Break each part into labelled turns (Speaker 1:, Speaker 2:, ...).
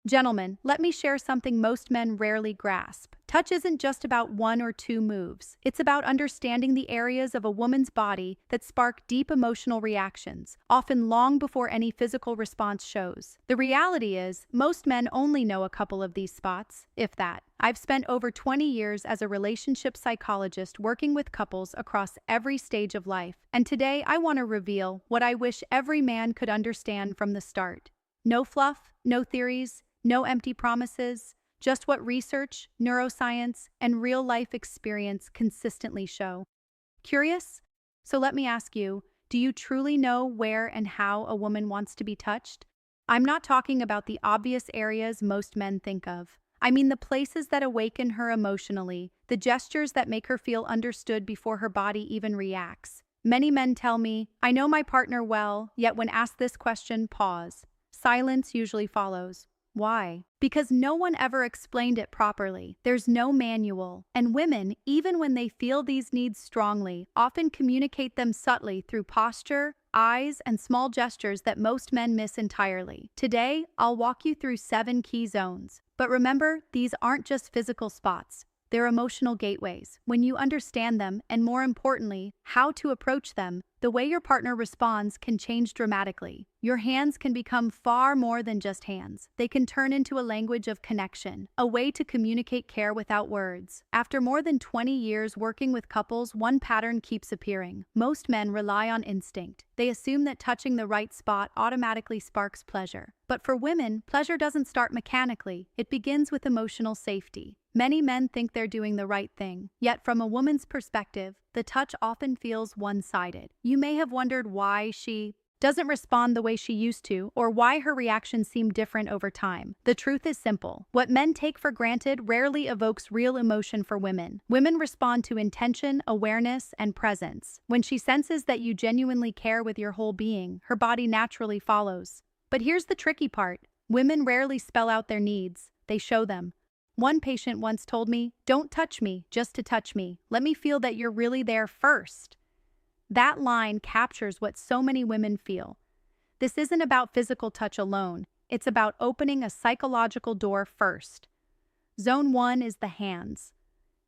Speaker 1: Gentlemen, let me share something most men rarely grasp. Touch isn't just about one or two moves. It's about understanding the areas of a woman's body that spark deep emotional reactions, often long before any physical response shows. The reality is, most men only know a couple of these spots, if that. I've spent over 20 years as a relationship psychologist working with couples across every stage of life, and today I want to reveal what I wish every man could understand from the start. No fluff, no theories, no empty promises, just what research, neuroscience, and real-life experience consistently show. Curious? So let me ask you, do you truly know where and how a woman wants to be touched? I'm not talking about the obvious areas most men think of. I mean the places that awaken her emotionally, the gestures that make her feel understood before her body even reacts. Many men tell me, I know my partner well, yet when asked this question, pause. Silence usually follows. Why? Because no one ever explained it properly. There's no manual. And women, even when they feel these needs strongly, often communicate them subtly through posture, eyes, and small gestures that most men miss entirely. Today, I'll walk you through 7 key zones. But remember, these aren't just physical spots. They're emotional gateways. When you understand them, and more importantly, how to approach them, the way your partner responds can change dramatically. Your hands can become far more than just hands. They can turn into a language of connection, a way to communicate care without words. After more than 20 years working with couples, one pattern keeps appearing. Most men rely on instinct. They assume that touching the right spot automatically sparks pleasure. But for women, pleasure doesn't start mechanically. It begins with emotional safety. Many men think they're doing the right thing, yet from a woman's perspective, the touch often feels one-sided. You may have wondered why she doesn't respond the way she used to, or why her reactions seem different over time. The truth is simple. What men take for granted rarely evokes real emotion for women. Women respond to intention, awareness, and presence. When she senses that you genuinely care with your whole being, her body naturally follows. But here's the tricky part. Women rarely spell out their needs. They show them. One patient once told me, "Don't touch me just to touch me. Let me feel that you're really there first." That line captures what so many women feel. This isn't about physical touch alone. It's about opening a psychological door first. Zone 1 is the hands.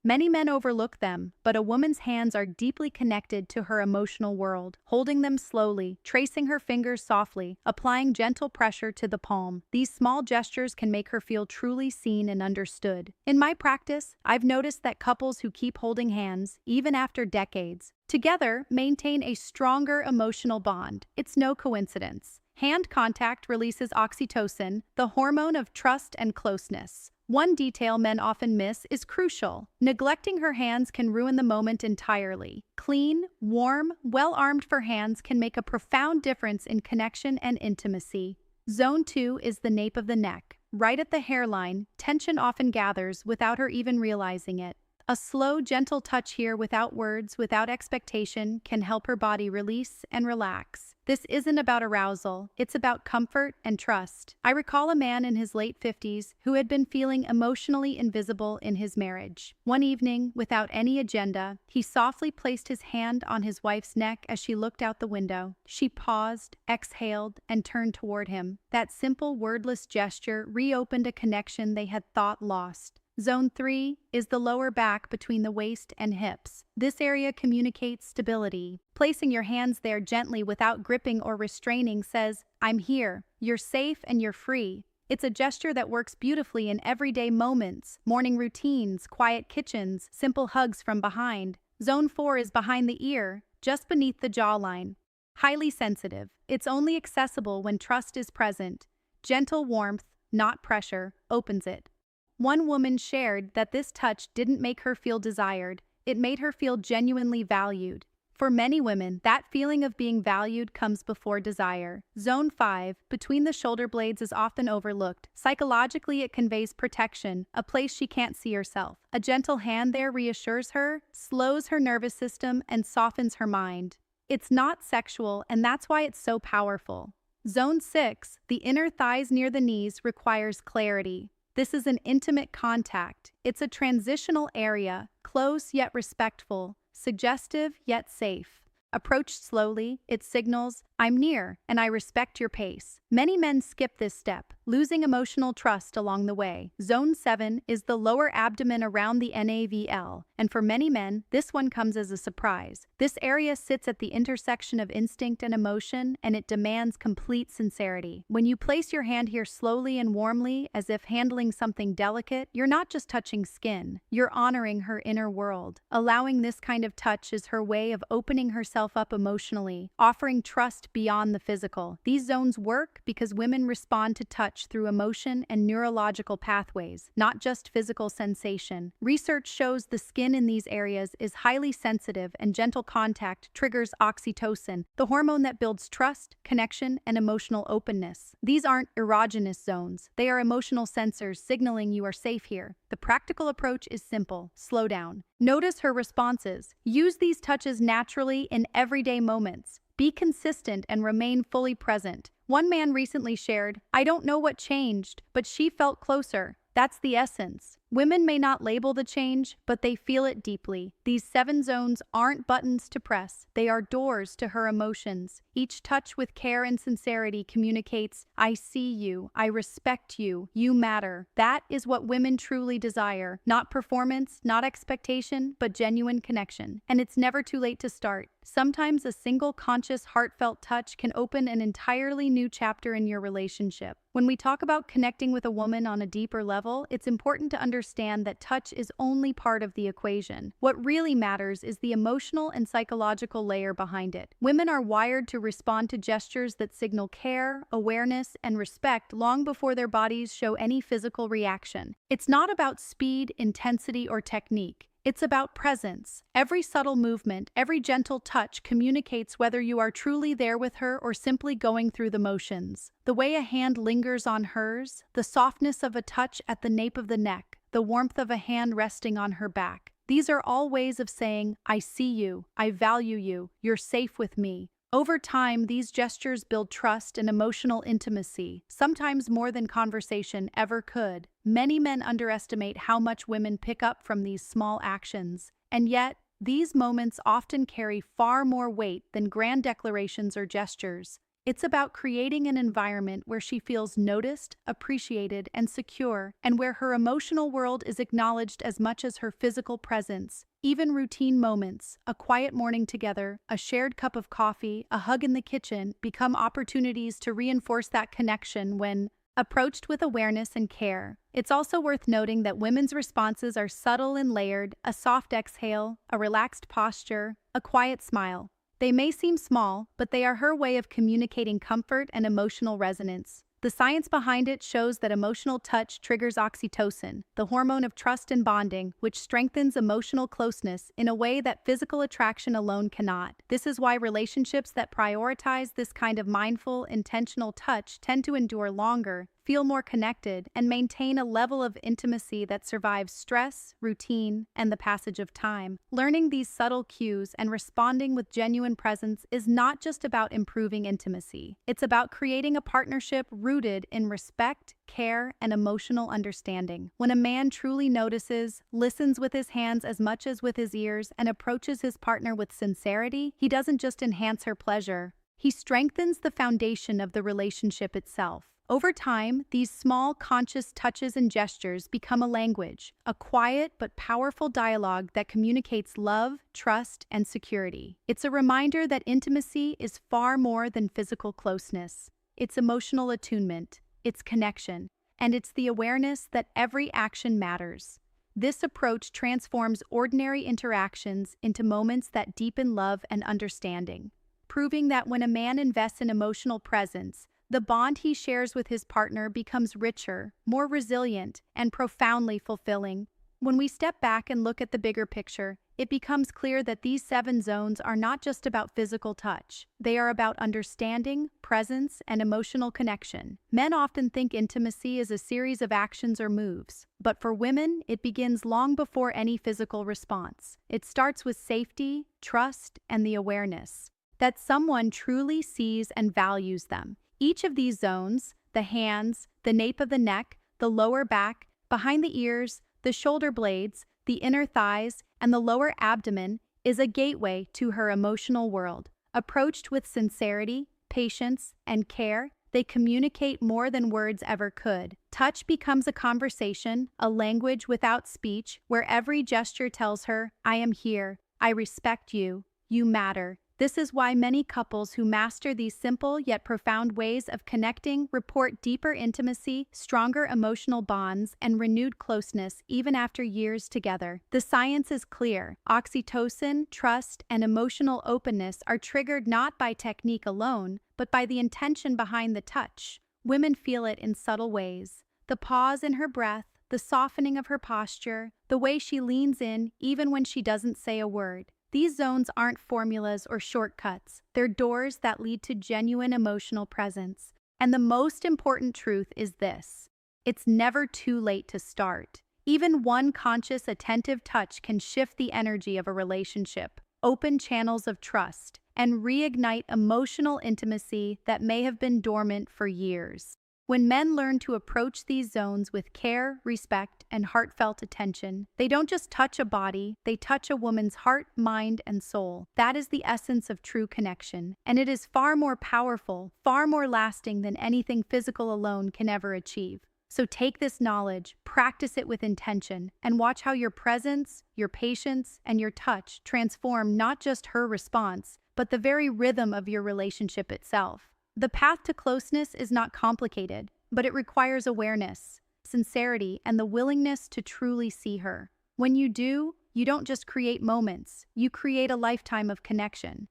Speaker 1: Many men overlook them, but a woman's hands are deeply connected to her emotional world. Holding them slowly, tracing her fingers softly, applying gentle pressure to the palm. These small gestures can make her feel truly seen and understood. In my practice, I've noticed that couples who keep holding hands, even after decades, together maintain a stronger emotional bond. It's no coincidence. Hand contact releases oxytocin, the hormone of trust and closeness. One detail men often miss is crucial. Neglecting her hands can ruin the moment entirely. Clean, warm, well-armed for hands can make a profound difference in connection and intimacy. Zone 2 is the nape of the neck. Right at the hairline, tension often gathers without her even realizing it. A slow, gentle touch here without words, without expectation, can help her body release and relax. This isn't about arousal, it's about comfort and trust. I recall a man in his late 50s who had been feeling emotionally invisible in his marriage. One evening, without any agenda, he softly placed his hand on his wife's neck as she looked out the window. She paused, exhaled, and turned toward him. That simple, wordless gesture reopened a connection they had thought lost. Zone 3 is the lower back between the waist and hips. This area communicates stability. Placing your hands there gently without gripping or restraining says, "I'm here, you're safe, and you're free." It's a gesture that works beautifully in everyday moments, morning routines, quiet kitchens, simple hugs from behind. Zone 4 is behind the ear, just beneath the jawline. Highly sensitive. It's only accessible when trust is present. Gentle warmth, not pressure, opens it. One woman shared that this touch didn't make her feel desired, it made her feel genuinely valued. For many women, that feeling of being valued comes before desire. Zone 5, between the shoulder blades, is often overlooked. Psychologically, it conveys protection, a place she can't see herself. A gentle hand there reassures her, slows her nervous system, and softens her mind. It's not sexual, and that's why it's so powerful. Zone 6, the inner thighs near the knees, requires clarity. This is an intimate contact. It's a transitional area, close yet respectful, suggestive yet safe. Approached slowly, it signals, I'm near, and I respect your pace. Many men skip this step, losing emotional trust along the way. Zone 7 is the lower abdomen around the navel, and for many men, this one comes as a surprise. This area sits at the intersection of instinct and emotion, and it demands complete sincerity. When you place your hand here slowly and warmly, as if handling something delicate, you're not just touching skin, you're honoring her inner world. Allowing this kind of touch is her way of opening herself up emotionally, offering trust beyond the physical. These zones work because women respond to touch through emotion and neurological pathways, not just physical sensation. Research shows the skin in these areas is highly sensitive, and gentle contact triggers oxytocin, the hormone that builds trust, connection, and emotional openness. These aren't erogenous zones. They are emotional sensors signaling you are safe here. The practical approach is simple. Slow down. Notice her responses. Use these touches naturally in everyday moments. Be consistent and remain fully present. One man recently shared, "I don't know what changed, but she felt closer." That's the essence. Women may not label the change, but they feel it deeply. These 7 zones aren't buttons to press. They are doors to her emotions. Each touch with care and sincerity communicates, "I see you, I respect you, you matter." That is what women truly desire. Not performance, not expectation, but genuine connection. And it's never too late to start. Sometimes a single conscious, heartfelt touch can open an entirely new chapter in your relationship. When we talk about connecting with a woman on a deeper level, it's important to understand that touch is only part of the equation. What really matters is the emotional and psychological layer behind it. Women are wired to respond to gestures that signal care, awareness, and respect long before their bodies show any physical reaction. It's not about speed, intensity, or technique. It's about presence. Every subtle movement, every gentle touch communicates whether you are truly there with her or simply going through the motions. The way a hand lingers on hers, the softness of a touch at the nape of the neck, the warmth of a hand resting on her back. These are all ways of saying, "I see you, I value you, you're safe with me." Over time, these gestures build trust and emotional intimacy, sometimes more than conversation ever could. Many men underestimate how much women pick up from these small actions, and yet, these moments often carry far more weight than grand declarations or gestures. It's about creating an environment where she feels noticed, appreciated, and secure, and where her emotional world is acknowledged as much as her physical presence. Even routine moments, a quiet morning together, a shared cup of coffee, a hug in the kitchen, become opportunities to reinforce that connection when approached with awareness and care. It's also worth noting that women's responses are subtle and layered: a soft exhale, a relaxed posture, a quiet smile. They may seem small, but they are her way of communicating comfort and emotional resonance. The science behind it shows that emotional touch triggers oxytocin, the hormone of trust and bonding, which strengthens emotional closeness in a way that physical attraction alone cannot. This is why relationships that prioritize this kind of mindful, intentional touch tend to endure longer, feel more connected, and maintain a level of intimacy that survives stress, routine, and the passage of time. Learning these subtle cues and responding with genuine presence is not just about improving intimacy. It's about creating a partnership rooted in respect, care, and emotional understanding. When a man truly notices, listens with his hands as much as with his ears, and approaches his partner with sincerity, he doesn't just enhance her pleasure. He strengthens the foundation of the relationship itself. Over time, these small, conscious touches and gestures become a language, a quiet but powerful dialogue that communicates love, trust, and security. It's a reminder that intimacy is far more than physical closeness. It's emotional attunement, it's connection, and it's the awareness that every action matters. This approach transforms ordinary interactions into moments that deepen love and understanding, proving that when a man invests in emotional presence, the bond he shares with his partner becomes richer, more resilient, and profoundly fulfilling. When we step back and look at the bigger picture, it becomes clear that these 7 zones are not just about physical touch. They are about understanding, presence, and emotional connection. Men often think intimacy is a series of actions or moves, but for women, it begins long before any physical response. It starts with safety, trust, and the awareness that someone truly sees and values them. Each of these zones, the hands, the nape of the neck, the lower back, behind the ears, the shoulder blades, the inner thighs, and the lower abdomen, is a gateway to her emotional world. Approached with sincerity, patience, and care, they communicate more than words ever could. Touch becomes a conversation, a language without speech, where every gesture tells her, I am here, I respect you, you matter. This is why many couples who master these simple yet profound ways of connecting report deeper intimacy, stronger emotional bonds, and renewed closeness even after years together. The science is clear. Oxytocin, trust, and emotional openness are triggered not by technique alone, but by the intention behind the touch. Women feel it in subtle ways. The pause in her breath, the softening of her posture, the way she leans in even when she doesn't say a word. These zones aren't formulas or shortcuts. They're doors that lead to genuine emotional presence. And the most important truth is this: it's never too late to start. Even one conscious, attentive touch can shift the energy of a relationship, open channels of trust, and reignite emotional intimacy that may have been dormant for years. When men learn to approach these zones with care, respect, and heartfelt attention, they don't just touch a body, they touch a woman's heart, mind, and soul. That is the essence of true connection, and it is far more powerful, far more lasting than anything physical alone can ever achieve. So take this knowledge, practice it with intention, and watch how your presence, your patience, and your touch transform not just her response, but the very rhythm of your relationship itself. The path to closeness is not complicated, but it requires awareness, sincerity, and the willingness to truly see her. When you do, you don't just create moments, you create a lifetime of connection.